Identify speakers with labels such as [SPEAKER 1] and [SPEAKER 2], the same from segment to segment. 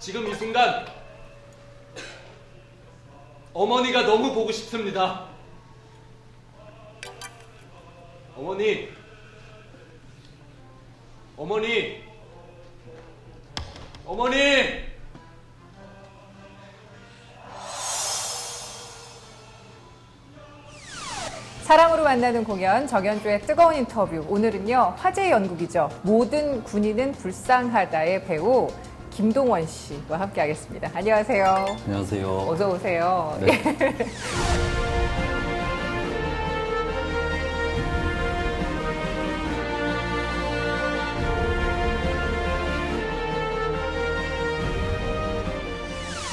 [SPEAKER 1] 지금 이 순간 어머니가 너무 보고 싶습니다. 어머니, 어머니, 어머니!
[SPEAKER 2] 사랑으로 만나는 공연, 정연주의 뜨거운 인터뷰. 오늘은요, 화제 연극이죠. 모든 군인은 불쌍하다의 배우 김동원 씨와 함께 하겠습니다. 안녕하세요.
[SPEAKER 3] 안녕하세요.
[SPEAKER 2] 어서 오세요.
[SPEAKER 3] 네.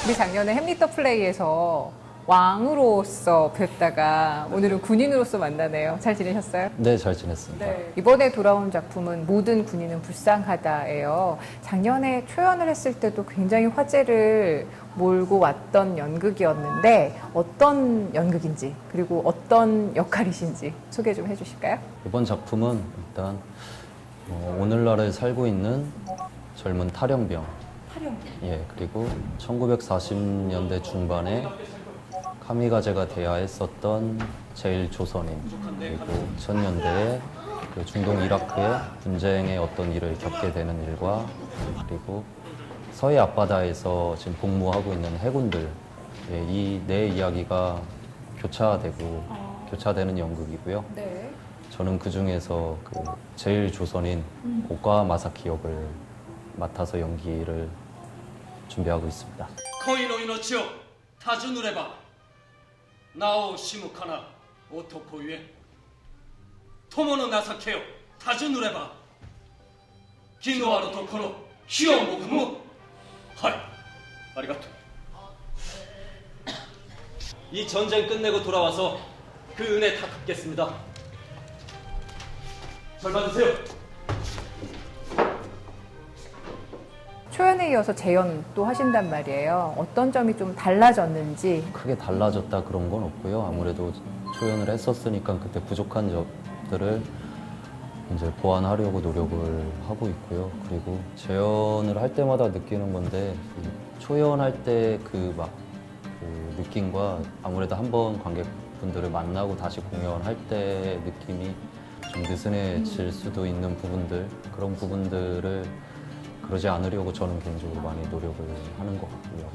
[SPEAKER 2] 우리 작년에 햄리터 플레이에서 왕으로서 뵀다가 오늘은 군인으로서 만나네요. 잘 지내셨어요?
[SPEAKER 3] 네, 잘 지냈습니다.
[SPEAKER 2] 이번에 돌아온 작품은 모든 군인은 불쌍하다예요. 작년에 초연을 했을 때도 굉장히 화제를 몰고 왔던 연극이었는데 어떤 연극인지 그리고 어떤 역할이신지 소개 좀 해주실까요?
[SPEAKER 3] 이번 작품은 일단 오늘날에 살고 있는 젊은 탈영병. 예, 그리고 1940년대 중반에 카미가제가 돼야 했었던 제1조선인, 그리고 2000년대에 그 중동 이라크의 분쟁의 어떤 일을 겪게 되는 일과, 그리고 서해 앞바다에서 지금 복무하고 있는 해군들, 예, 이 네 이야기가 교차되는 연극이고요.
[SPEAKER 2] 네.
[SPEAKER 3] 저는 그 중에서 그 제1조선인 오카 마사키 역을 맡아서 연기를 준비하고 있습니다.
[SPEAKER 1] 코인 오이노치요 타주 누레바 나오 시무카나 오토코유에 토모노 나사케요 타주 누레바 기노아루 토코노 히오 모쿠모 하이 아리가토. 이 전쟁 끝내고 돌아와서 그 은혜 다 갚겠습니다. 잘 봐주세요.
[SPEAKER 2] 초연에 이어서 재연 또 하신단 말이에요. 어떤 점이 좀 달라졌는지.
[SPEAKER 3] 크게 달라졌다 그런 건 없고요. 아무래도 초연을 했었으니까 그때 부족한 점들을 이제 보완하려고 노력을 하고 있고요. 그리고 재연을 할 때마다 느끼는 건데 초연할 때 그 느낌과 아무래도 한번 관객분들을 만나고 다시 공연할 때 느낌이 좀 느슨해질 수도 있는 부분들, 그런 부분들을 그러지 않으려고 저는 개인적으로 많이 노력을 하는 것 같고요.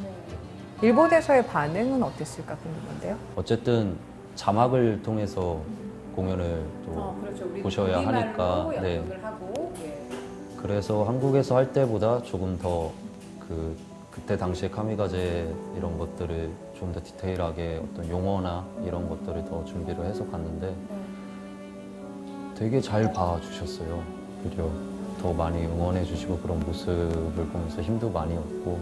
[SPEAKER 2] 일본에서의 반응은 어땠을까 궁금한데요.
[SPEAKER 3] 어쨌든 자막을 통해서 공연을 또 보셔야 하니까, 네. 그래서 한국에서 할 때보다 조금 더 그때 당시에 카미가제 이런 것들을 좀 더 디테일하게 어떤 용어나 이런 것들을 더 준비를 해서 갔는데 되게 잘 봐주셨어요. 오히려 더 많이 응원해 주시고 그런 모습을 보면서 힘도 많이 얻고.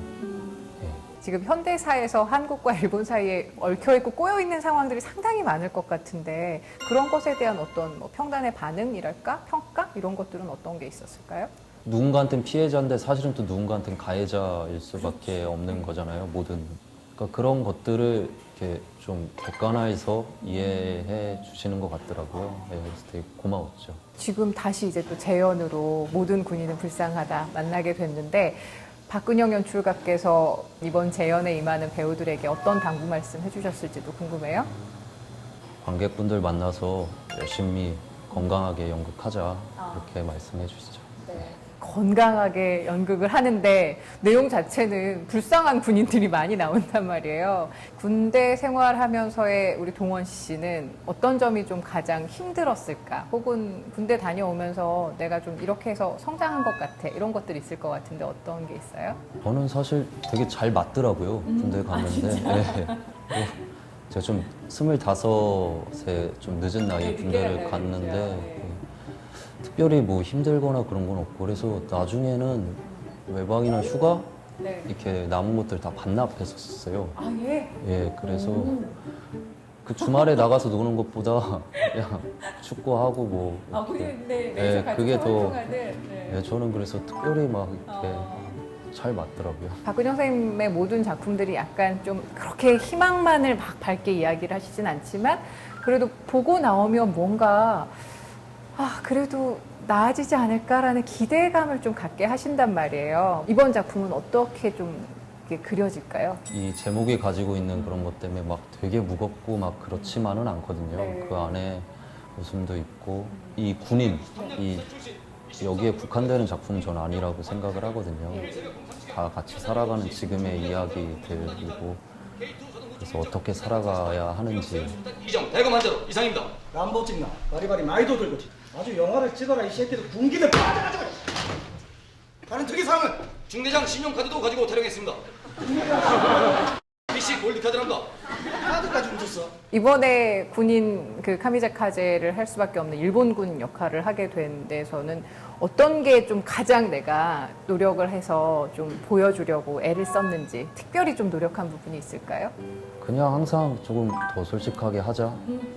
[SPEAKER 2] 지금 현대사에서 한국과 일본 사이에 얽혀있고 꼬여있는 상황들이 상당히 많을 것 같은데 그런 것에 대한 어떤 평단의 반응이랄까? 평가? 이런 것들은 어떤 게 있었을까요?
[SPEAKER 3] 누군가한테는 피해자인데 사실은 또 누군가한테는 가해자일 수밖에 없는 거잖아요. 그러니까 그런 것들을 이렇게 좀 객관화해서 이해해 주시는 것 같더라고요. 네, 그래서 되게 고마웠죠.
[SPEAKER 2] 지금 다시 이제 또 재연으로 모든 군인은 불쌍하다 만나게 됐는데 박근영 연출가께서 이번 재연에 임하는 배우들에게 어떤 당부 말씀 해주셨을지도 궁금해요.
[SPEAKER 3] 관객분들 만나서 열심히 건강하게 연극하자 이렇게 말씀해 주시죠.
[SPEAKER 2] 건강하게 연극을 하는데 내용 자체는 불쌍한 군인들이 많이 나온단 말이에요. 군대 생활하면서의 우리 동원 씨는 어떤 점이 좀 가장 힘들었을까? 혹은 군대 다녀오면서 내가 좀 이렇게 해서 성장한 것 같아. 이런 것들이 있을 것 같은데 어떤 게 있어요?
[SPEAKER 3] 저는 사실 되게 잘 맞더라고요. 군대 갔는데. 네. 제가 좀 25세 좀 늦은 나이에 군대를 갔는데 특별히 뭐 힘들거나 그런 건 없고 그래서 나중에는 외박이나 휴가
[SPEAKER 2] 네.
[SPEAKER 3] 이렇게 남은 것들 다 반납했었어요.
[SPEAKER 2] 아, 예.
[SPEAKER 3] 예, 그래서 그 주말에 나가서 노는 것보다 그냥 축구하고 뭐
[SPEAKER 2] 아,
[SPEAKER 3] 이렇게
[SPEAKER 2] 네,
[SPEAKER 3] 예, 그게 더
[SPEAKER 2] 네.
[SPEAKER 3] 예, 저는 그래서 특별히 막 이렇게 잘 맞더라고요.
[SPEAKER 2] 박근영 선생님의 모든 작품들이 약간 좀 그렇게 희망만을 막 밝게 이야기를 하시진 않지만 그래도 보고 나오면 뭔가 그래도 나아지지 않을까라는 기대감을 좀 갖게 하신단 말이에요. 이번 작품은 어떻게 좀 이렇게 그려질까요?
[SPEAKER 3] 이 제목이 가지고 있는 그런 것 때문에 막 되게 무겁고 막 그렇지만은 않거든요.
[SPEAKER 2] 네.
[SPEAKER 3] 그 안에 웃음도 있고 이 군인 이 여기에 국한되는 작품은 전 아니라고 생각을 하거든요. 다 같이 살아가는 지금의 이야기들이고 그래서 어떻게 살아가야 하는지
[SPEAKER 1] 이정 대검 한자로 이상입니다.
[SPEAKER 4] 람보 찍나 바리바리 마이도 들고 아주 영화를 찍어라 이 새끼들 군기들 빠져가지고 다른 특이 사항은
[SPEAKER 1] 중대장 신용카드도 가지고 타령했습니다. PC 골드카드랍니다.
[SPEAKER 4] 카드까지 훔쳤어.
[SPEAKER 2] 이번에 군인 그 카미자카제를 할 수밖에 없는 일본군 역할을 하게 된 데서는 어떤 게 좀 가장 내가 노력을 해서 좀 보여주려고 애를 썼는지 특별히 좀 노력한 부분이 있을까요?
[SPEAKER 3] 그냥 항상 조금 더 솔직하게 하자.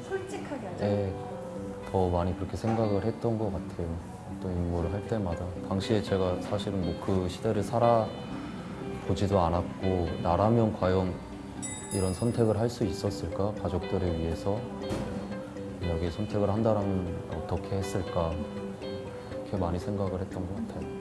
[SPEAKER 2] 솔직하게 하자.
[SPEAKER 3] 예, 더 많이 그렇게 생각을 했던 것 같아요. 어떤 임무를 할 때마다. 당시에 제가 사실은 뭐 그 시대를 살아보지도 않았고 나라면 과연 이런 선택을 할 수 있었을까? 가족들을 위해서 여기 선택을 한다면 어떻게 했을까? 그렇게 많이 생각을 했던 것 같아요.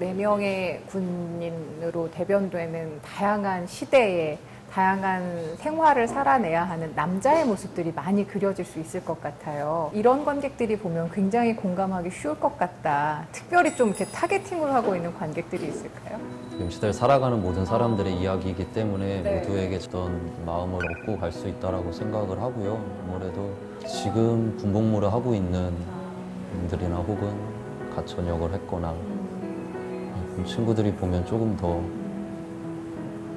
[SPEAKER 2] 4명의 군인으로 대변되는 다양한 시대에 다양한 생활을 살아내야 하는 남자의 모습들이 많이 그려질 수 있을 것 같아요. 이런 관객들이 보면 굉장히 공감하기 쉬울 것 같다. 특별히 좀 이렇게 타겟팅을 하고 있는 관객들이 있을까요?
[SPEAKER 3] 지금 시대를 살아가는 모든 사람들의 이야기이기 때문에
[SPEAKER 2] 네.
[SPEAKER 3] 모두에게 어떤 마음을 얻고 갈 수 있다라고 생각을 하고요. 아무래도 지금 군복무를 하고 있는 분들이나 혹은 가천역을 했거나 그런 친구들이 보면 조금 더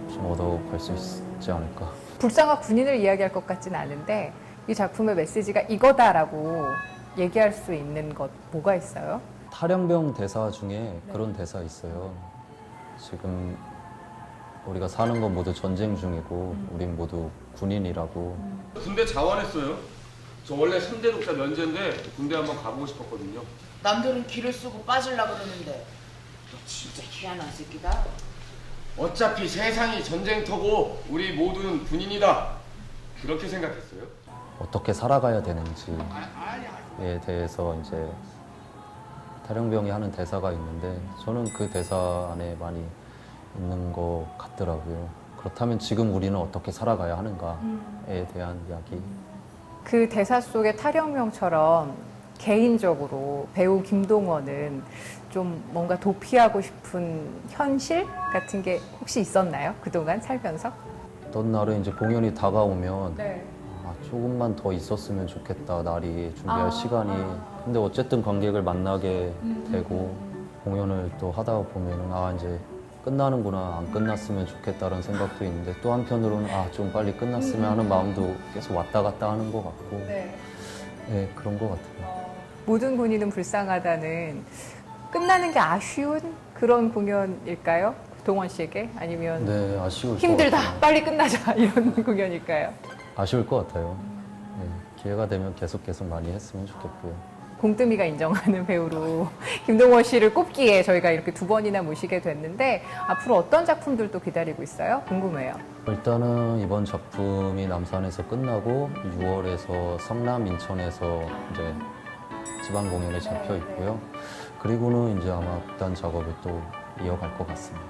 [SPEAKER 3] 좀 얻어갈 수 있지 않을까.
[SPEAKER 2] 불쌍한 군인을 이야기할 것 같지는 않은데 이 작품의 메시지가 이거다라고 얘기할 수 있는 것 뭐가 있어요?
[SPEAKER 3] 탈영병 대사 중에 그런 대사 있어요. 지금 우리가 사는 건 모두 전쟁 중이고 우린 모두 군인이라고.
[SPEAKER 5] 군대 자원했어요. 저 원래 3대 독자 면제인데 군대 한번 가보고 싶었거든요.
[SPEAKER 6] 남들은 기를 쓰고 빠질라 그러는데 너 진짜 희한한 새끼다.
[SPEAKER 5] 어차피 세상이 전쟁터고 우리 모두는 군인이다. 그렇게 생각했어요.
[SPEAKER 3] 어떻게 살아가야 되는지에 대해서 이제 탈영병이 하는 대사가 있는데 저는 그 대사 안에 많이 있는 것 같더라고요. 그렇다면 지금 우리는 어떻게 살아가야 하는가에 대한 이야기.
[SPEAKER 2] 그 대사 속의 탈영명처럼 개인적으로 배우 김동원은 좀 뭔가 도피하고 싶은 현실 같은 게 혹시 있었나요? 그동안 살면서?
[SPEAKER 3] 어떤 날은 이제 공연이 다가오면
[SPEAKER 2] 네.
[SPEAKER 3] 아, 조금만 더 있었으면 좋겠다, 날이 준비할 시간이. 근데 어쨌든 관객을 만나게 되고 공연을 또 하다 보면은 아, 이제 끝나는구나, 안 끝났으면 좋겠다는 생각도 있는데 또 한편으로는 아, 좀 빨리 끝났으면 하는 마음도 계속 왔다 갔다 하는 것 같고 네, 그런 것 같아요.
[SPEAKER 2] 모든 군인은 불쌍하다는 끝나는 게 아쉬운 그런 공연일까요? 동원 씨에게? 아니면
[SPEAKER 3] 네, 아쉬울 것
[SPEAKER 2] 힘들다,
[SPEAKER 3] 같아요.
[SPEAKER 2] 빨리 끝나자 이런 공연일까요?
[SPEAKER 3] 아쉬울 것 같아요. 네, 기회가 되면 계속 많이 했으면 좋겠고요.
[SPEAKER 2] 공뜸이가 인정하는 배우로 김동원 씨를 꼽기에 저희가 이렇게 2번이나 모시게 됐는데 앞으로 어떤 작품들도 기다리고 있어요? 궁금해요.
[SPEAKER 3] 일단은 이번 작품이 남산에서 끝나고 6월에서 성남, 인천에서 이제 지방 공연에 잡혀 있고요. 그리고는 이제 아마 극단 작업을 또 이어갈 것 같습니다.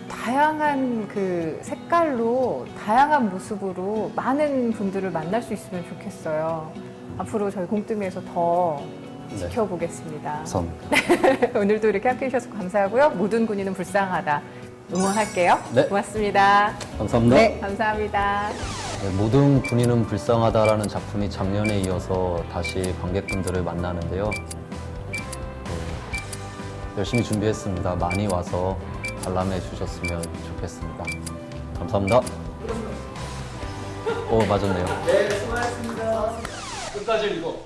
[SPEAKER 2] 다양한 그 색깔로 다양한 모습으로 많은 분들을 만날 수 있으면 좋겠어요. 앞으로 저희 공뜸이에서 더
[SPEAKER 3] 네.
[SPEAKER 2] 지켜보겠습니다.
[SPEAKER 3] 감사합니다.
[SPEAKER 2] 오늘도 이렇게 함께해 주셔서 감사하고요. 모든 군인은 불쌍하다. 응원할게요.
[SPEAKER 3] 네.
[SPEAKER 2] 고맙습니다.
[SPEAKER 3] 감사합니다.
[SPEAKER 2] 네, 감사합니다.
[SPEAKER 3] 네, 모든 군인은 불쌍하다라는 작품이 작년에 이어서 다시 관객분들을 만나는데요. 열심히 준비했습니다. 많이 와서 관람해 주셨으면 좋겠습니다. 감사합니다. 맞았네요.
[SPEAKER 1] 끝까지 읽어.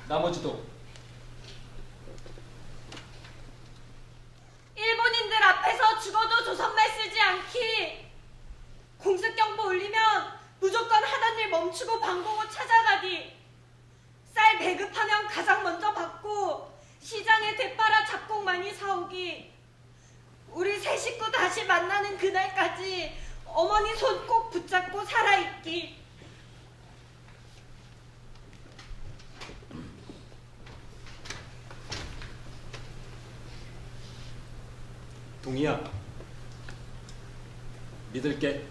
[SPEAKER 1] 나머지도.
[SPEAKER 7] 공습경보 울리면 무조건 하던 일 멈추고 방공호 찾아가기. 쌀 배급하면 가장 먼저 받고 시장에 대팔아 잡곡 많이 사오기. 우리 세 식구 다시 만나는 그날까지 어머니 손 꼭 붙잡고 살아있기.
[SPEAKER 1] 동희야, 믿을게.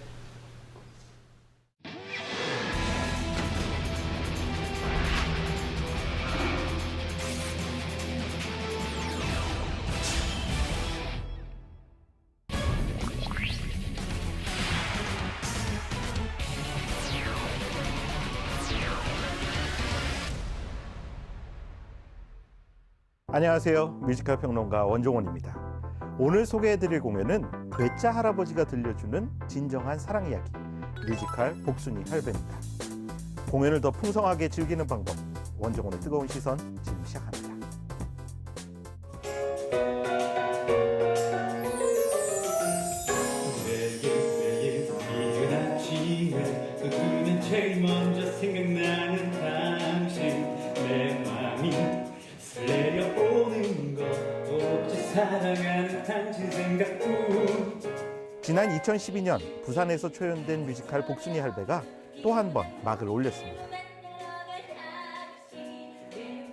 [SPEAKER 8] 안녕하세요. 뮤지컬 평론가 원종원입니다. 오늘 소개해드릴 공연은 괴짜 할아버지가 들려주는 진정한 사랑 이야기, 뮤지컬 복순이 할배입니다. 공연을 더 풍성하게 즐기는 방법, 원종원의 뜨거운 시선 지금 시작합니다.
[SPEAKER 9] 매일 이른 아침에 눈에 제일 먼저 생각나는 당신, 내 맘이 설레어오는 것, 어찌 사랑하는 당신 생각뿐.
[SPEAKER 8] 지난 2012년 부산에서 초연된 뮤지컬 복순이 할배가 또 한 번 막을 올렸습니다.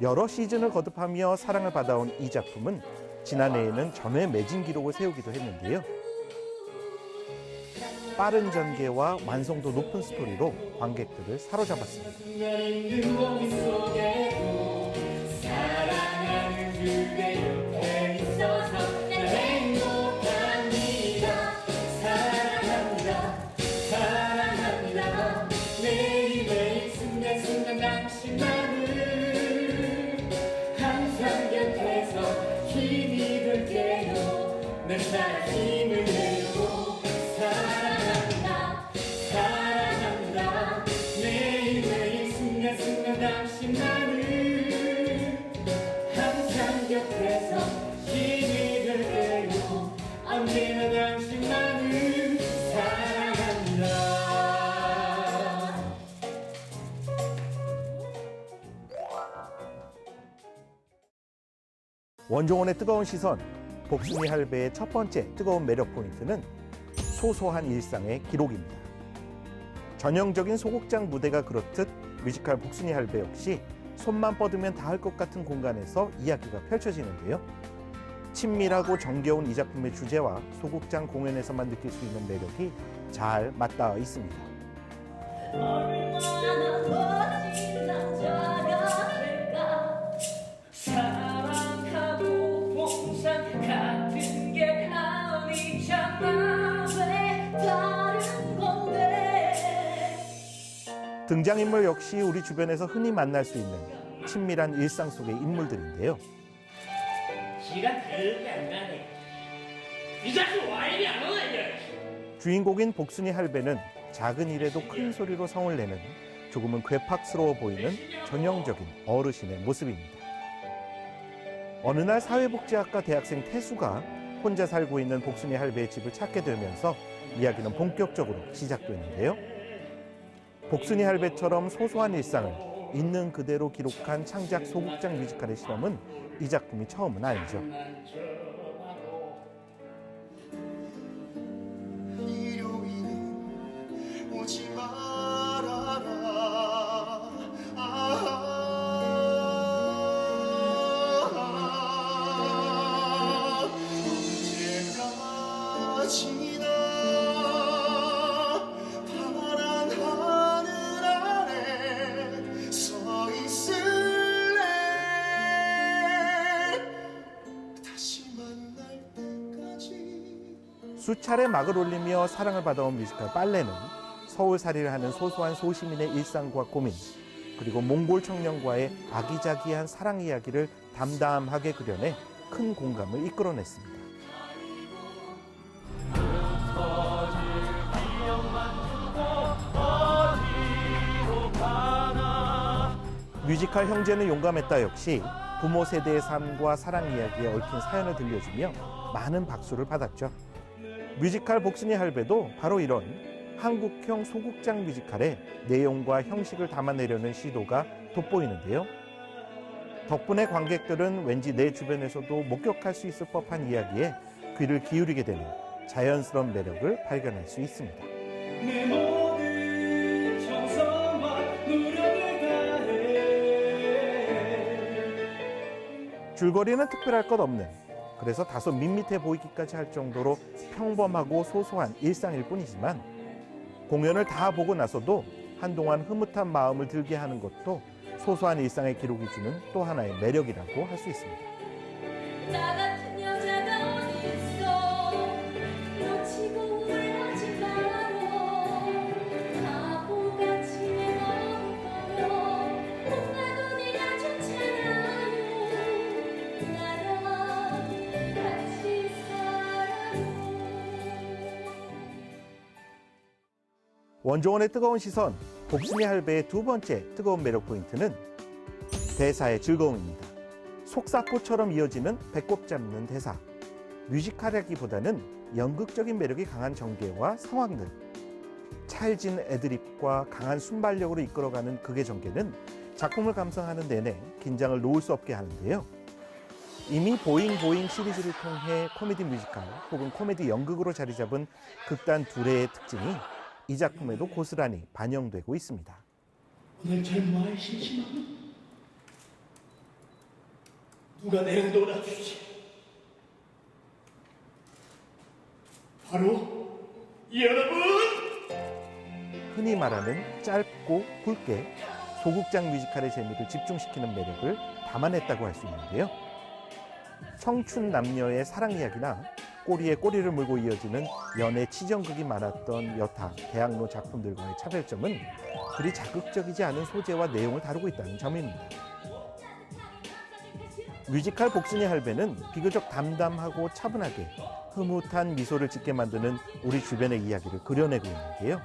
[SPEAKER 8] 여러 시즌을 거듭하며 사랑을 받아온 이 작품은 지난해에는 전회 매진 기록을 세우기도 했는데요. 빠른 전개와 완성도 높은 스토리로 관객들을 사로잡았습니다.
[SPEAKER 9] 사랑하는 그대 옆에 있어서 행복합니다. 사랑합니다. 사랑합니다. 매일매일 순간순간 당신만을 항상 곁에서 힘이 될게요. 내 사랑 힘을 내고 사랑합니다. 사랑합니다. 매일매일 순간순간 당신만을 항상 곁에서 힘이 될게요. 언제나 당신만을 사랑합니다.
[SPEAKER 8] 원종원의 뜨거운 시선, 복순이 할배의 첫 번째 뜨거운 매력 포인트는 소소한 일상의 기록입니다. 전형적인 소극장 무대가 그렇듯 뮤지컬 복순이 할배 역시 손만 뻗으면 닿을 것 같은 공간에서 이야기가 펼쳐지는데요. 친밀하고 정겨운 이 작품의 주제와 소극장 공연에서만 느낄 수 있는 매력이 잘 맞닿아 있습니다.
[SPEAKER 7] 얼마나 멋진 남자가 될까.
[SPEAKER 9] 사랑하고 봉상 같은 게 아니잖아.
[SPEAKER 7] 왜 다른 건데.
[SPEAKER 8] 등장인물 역시 우리 주변에서 흔히 만날 수 있는 친밀한 일상 속의 인물들인데요.
[SPEAKER 9] 시간 그렇게 안 가네. 이 자식 와 이리 안 오네 이제.
[SPEAKER 8] 주인공인 복순이 할배는 작은 일에도 큰 소리로 성을 내는 조금은 괴팍스러워 보이는 전형적인 어르신의 모습입니다. 어느 날 사회복지학과 대학생 태수가 혼자 살고 있는 복순이 할배의 집을 찾게 되면서 이야기는 본격적으로 시작되는데요. 복순이 할배처럼 소소한 일상을 있는 그대로 기록한 창작 소극장 뮤지컬의 실험은 이 작품이 처음은 아니죠.
[SPEAKER 10] 일요일은 오지 말아라. 언제까지나 파란 하늘 아래 서 있을래. 다시 만날 때까지.
[SPEAKER 8] 수차례 막을 올리며 사랑을 받아온 뮤지컬 빨래는 서울살이를 하는 소소한 소시민의 일상과 고민, 그리고 몽골 청년과의 아기자기한 사랑 이야기를 담담하게 그려내 큰 공감을 이끌어냈습니다. 뮤지컬 형제는 용감했다 역시 부모 세대의 삶과 사랑 이야기에 얽힌 사연을 들려주며 많은 박수를 받았죠. 뮤지컬 복순이 할배도 바로 이런 한국형 소극장 뮤지컬의 내용과 형식을 담아내려는 시도가 돋보이는데요. 덕분에 관객들은 왠지 내 주변에서도 목격할 수 있을 법한 이야기에 귀를 기울이게 되는 자연스러운 매력을 발견할 수 있습니다.
[SPEAKER 10] 내 모든 정성과 노력을 다해
[SPEAKER 8] 줄거리는 특별할 것 없는, 그래서 다소 밋밋해 보이기까지 할 정도로 평범하고 소소한 일상일 뿐이지만 공연을 다 보고 나서도 한동안 흐뭇한 마음을 들게 하는 것도 소소한 일상의 기록이 주는 또 하나의 매력이라고 할 수 있습니다.
[SPEAKER 7] 나 같은 여자가 어딨어 놓치고 후회하지 마라 바보같이 내버려 뭔가도 내가 좋잖아요 나랑 같이 살아요.
[SPEAKER 8] 원종원의 뜨거운 시선, 복순이 할배의 두 번째 뜨거운 매력 포인트는 대사의 즐거움입니다. 속사포처럼 이어지는 배꼽 잡는 대사. 뮤지컬이라기보다는 연극적인 매력이 강한 전개와 상황들. 찰진 애드립과 강한 순발력으로 이끌어가는 극의 전개는 작품을 감상하는 내내 긴장을 놓을 수 없게 하는데요. 이미 보잉 시리즈를 통해 코미디 뮤지컬 혹은 코미디 연극으로 자리 잡은 극단 둘의 특징이 이 작품에도 고스란히 반영되고 있습니다.
[SPEAKER 9] 오늘 젊어의 심심함은 누가 내려 놀아주지? 바로 여러분!
[SPEAKER 8] 흔히 말하는 짧고 굵게 소극장 뮤지컬의 재미를 집중시키는 매력을 담아냈다고 할 수 있는데요. 청춘 남녀의 사랑 이야기나 꼬리에 꼬리를 물고 이어지는 연애 치정극이 많았던 여타 대학로 작품들과의 차별점은 그리 자극적이지 않은 소재와 내용을 다루고 있다는 점입니다. 뮤지컬 복순이 할배는 비교적 담담하고 차분하게 흐뭇한 미소를 짓게 만드는 우리 주변의 이야기를 그려내고 있는데요.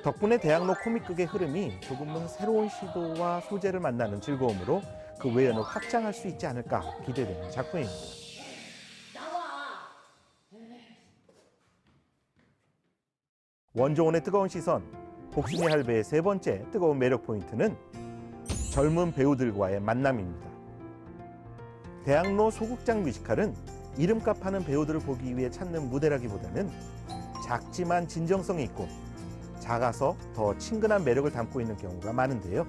[SPEAKER 8] 덕분에 대학로 코믹극의 흐름이 조금은 새로운 시도와 소재를 만나는 즐거움으로 그 외연을 확장할 수 있지 않을까 기대되는 작품입니다. 원종원의 뜨거운 시선, 복순이 할배의 세 번째 뜨거운 매력 포인트는 젊은 배우들과의 만남입니다. 대학로 소극장 뮤지컬은 이름값 하는 배우들을 보기 위해 찾는 무대라기보다는 작지만 진정성이 있고 작아서 더 친근한 매력을 담고 있는 경우가 많은데요.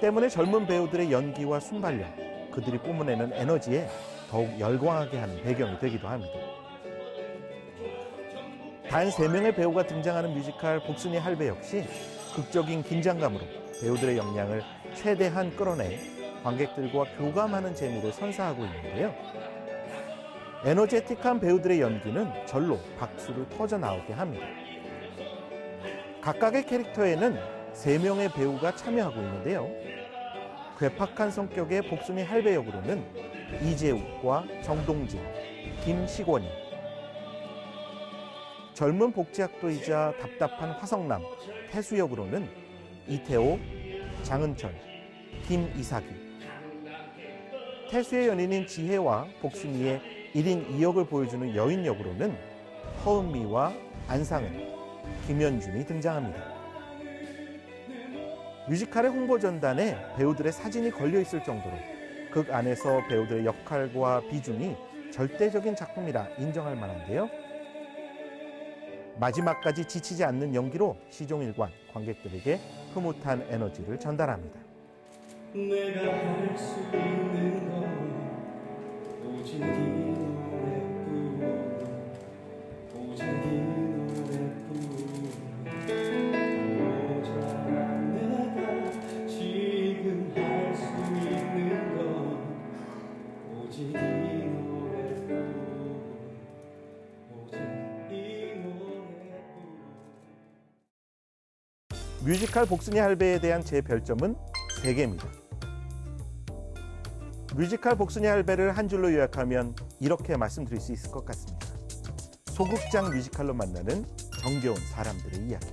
[SPEAKER 8] 때문에 젊은 배우들의 연기와 순발력, 그들이 뿜어내는 에너지에 더욱 열광하게 하는 배경이 되기도 합니다. 단 3명의 배우가 등장하는 뮤지컬 복순이 할배 역시 극적인 긴장감으로 배우들의 역량을 최대한 끌어내 관객들과 교감하는 재미를 선사하고 있는데요. 에너제틱한 배우들의 연기는 절로 박수를 터져 나오게 합니다. 각각의 캐릭터에는 3명의 배우가 참여하고 있는데요. 괴팍한 성격의 복순이 할배 역으로는 이재욱과 정동진, 김시권이, 젊은 복지학도이자 답답한 화성남, 태수 역으로는 이태호, 장은철, 김이삭이, 태수의 연인인 지혜와 복순이의 1인 2역을 보여주는 여인 역으로는 허은미와 안상은, 김현준이 등장합니다. 뮤지컬의 홍보 전단에 배우들의 사진이 걸려있을 정도로 극 안에서 배우들의 역할과 비중이 절대적인 작품이라 인정할 만한데요. 마지막까지 지치지 않는 연기로 시종일관 관객들에게 흐뭇한 에너지를 전달합니다.
[SPEAKER 10] 내가 할 수 있는 건 오직 네 노래뿐 오직 네 노래뿐 모자란 내가 지금 할 수 있는 건 오직 이 노래뿐 오직 이 노래뿐.
[SPEAKER 8] 뮤지컬 복순이 할배에 대한 제 별점은 3개입니다. 뮤지컬 복순이 할배를 한 줄로 요약하면 이렇게 말씀드릴 수 있을 것 같습니다. 소극장 뮤지컬로 만나는 정겨운 사람들의 이야기.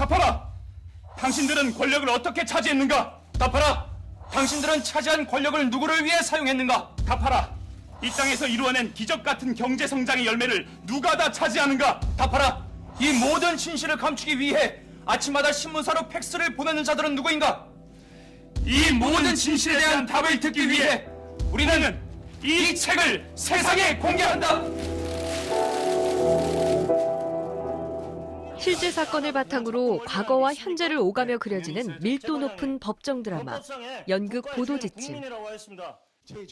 [SPEAKER 11] 답하라! 당신들은 권력을 어떻게 차지했는가? 답하라! 당신들은 차지한 권력을 누구를 위해 사용했는가? 답하라! 이 땅에서 이루어낸 기적 같은 경제 성장의 열매를 누가 다 차지하는가? 답하라! 이 모든 진실을 감추기 위해 아침마다 신문사로 팩스를 보내는 자들은 누구인가? 이 모든 진실에 대한 답을 듣기 위해 우리는 이 책을 세상에 공개한다!
[SPEAKER 12] 실제 사건을 바탕으로 과거와 현재를 오가며 그려지는 밀도 높은 법정 드라마, 연극 보도지침.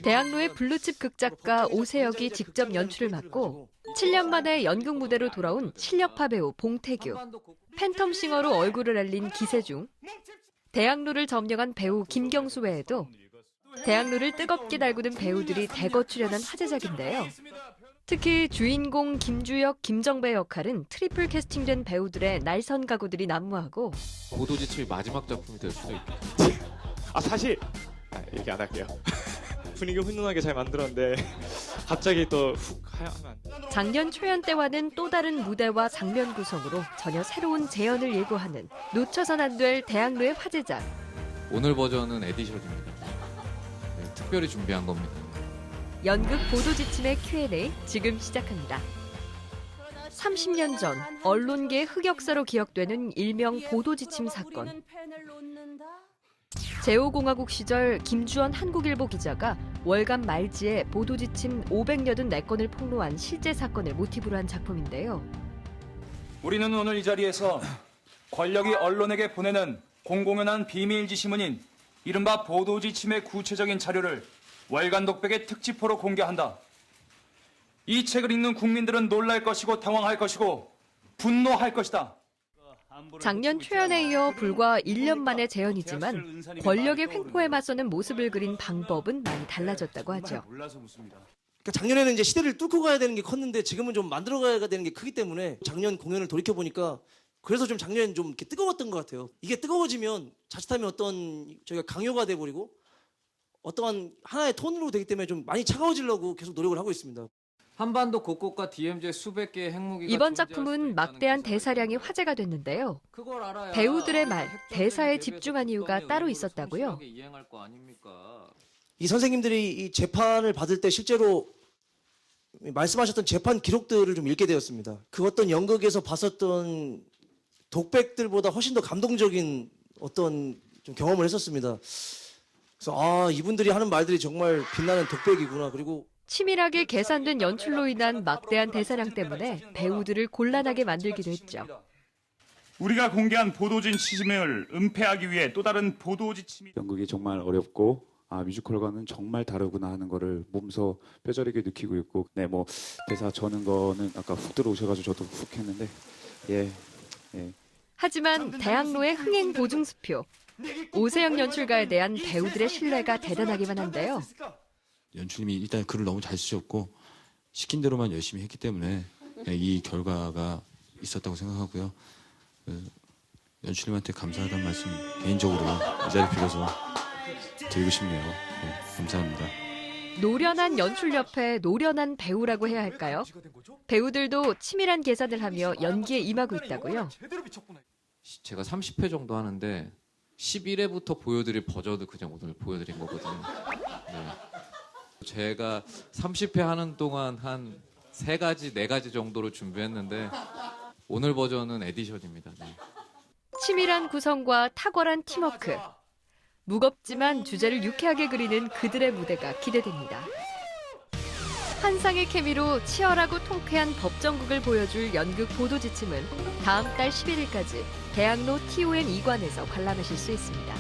[SPEAKER 12] 대학로의 블루칩 극작가 오세혁이 직접 연출을 맡고 7년 만에 연극 무대로 돌아온 실력파 배우 봉태규, 팬텀싱어로 얼굴을 알린 기세중, 대학로를 점령한 배우 김경수 외에도 대학로를 뜨겁게 달구는 배우들이 대거 출연한 화제작인데요. 특히 주인공 김주혁, 김정배 역할은 트리플 캐스팅된 배우들의 날선 각오들이 난무하고
[SPEAKER 13] 보도지침이 마지막 작품이 될 수도 있다.
[SPEAKER 10] 사실 얘기 안 할게요. 분위기 훈훈하게 잘 만들었는데 갑자기 또 훅 하면 안 돼.
[SPEAKER 12] 작년 초연 때와는 또 다른 무대와 장면 구성으로 전혀 새로운 재현을 예고하는 놓쳐선 안 될 대학로의 화제작.
[SPEAKER 13] 오늘 버전은 에디션입니다. 네, 특별히 준비한 겁니다.
[SPEAKER 12] 연극 보도지침의 Q&A 지금 시작합니다. 30년 전 언론계의 흑역사로 기억되는 일명 보도지침 사건. 제5공화국 시절 김주원 한국일보 기자가 월간 말지에 보도지침 584건을 폭로한 실제 사건을 모티브로 한 작품인데요.
[SPEAKER 11] 우리는 오늘 이 자리에서 권력이 언론에게 보내는 공공연한 비밀 지시문인 이른바 보도지침의 구체적인 자료를 월간 독백의 특집호로 공개한다. 이 책을 읽는 국민들은 놀랄 것이고 당황할 것이고 분노할 것이다.
[SPEAKER 12] 작년 초연에 이어 불과 1년 만의 재연이지만 권력의 횡포에 맞서는 모습을 그린 방법은 많이 달라졌다고 하죠.
[SPEAKER 14] 그러니까 작년에는 이제 시대를 뚫고 가야 되는 게 컸는데 지금은 좀 만들어가야 되는 게 크기 때문에 작년 공연을 돌이켜 보니까 그래서 좀 작년엔 좀 이렇게 뜨거웠던 것 같아요. 이게 뜨거워지면 자칫하면 어떤 저희가 강요가 돼버리고 어떠한 하나의 톤으로 되기 때문에 좀 많이 차가워지려고 계속 노력을 하고 있습니다.
[SPEAKER 13] 한반도 곳곳과 DMZ의 수백 개의 핵무기가
[SPEAKER 12] 이번 작품은 막대한 대사량이 화제가 됐는데요. 배우들의 말, 대사에 집중한 이유가 따로 있었다고요.
[SPEAKER 14] 이 선생님들이 이 재판을 받을 때 실제로 말씀하셨던 재판 기록들을 좀 읽게 되었습니다. 그 어떤 연극에서 봤었던 독백들보다 훨씬 더 감동적인 어떤 좀 경험을 했었습니다. 그래서 이분들이 하는 말들이 정말 빛나는 독백이구나. 그리고
[SPEAKER 12] 치밀하게 계산된 연출로 인한 막대한 대사량 때문에 배우들을 곤란하게 만들기도 했죠.
[SPEAKER 11] 우리가 공개한 보도지침을 은폐하기 위해 또 다른 보도지침이
[SPEAKER 10] 연극이 정말 어렵고 뮤지컬과는 정말 다르구나 하는 거를 몸소 뼈저리게 느끼고 있고 뭐 대사 저는 거는 아까 훅 들어오셔가지고 저도 훅 했는데 예.
[SPEAKER 12] 하지만 대학로의 흥행 보증수표, 오세영 연출가에 대한 배우들의 신뢰가 대단하기만 한데요.
[SPEAKER 15] 연출님이 일단 글을 너무 잘 쓰셨고 시킨 대로만 열심히 했기 때문에 이 결과가 있었다고 생각하고요. 연출님한테 감사하다는 말씀 개인적으로 이 자리 빌어서 드리고 싶네요. 감사합니다.
[SPEAKER 12] 노련한 연출 옆에 노련한 배우라고 해야 할까요? 배우들도 치밀한 계산을 하며 연기에 임하고 있다고요.
[SPEAKER 13] 제가 30회 정도 하는데 11회부터 보여드릴 버전을 그냥 오늘 보여드린 거거든요. 네. 제가 30회 하는 동안 한 3가지, 4가지 정도로 준비했는데 오늘 버전은 에디션입니다. 네.
[SPEAKER 12] 치밀한 구성과 탁월한 팀워크. 무겁지만 주제를 유쾌하게 그리는 그들의 무대가 기대됩니다. 환상의 케미로 치열하고 통쾌한 법정극을 보여줄 연극 보도지침은 다음 달 11일까지 대학로 TON 2관에서 관람하실 수 있습니다.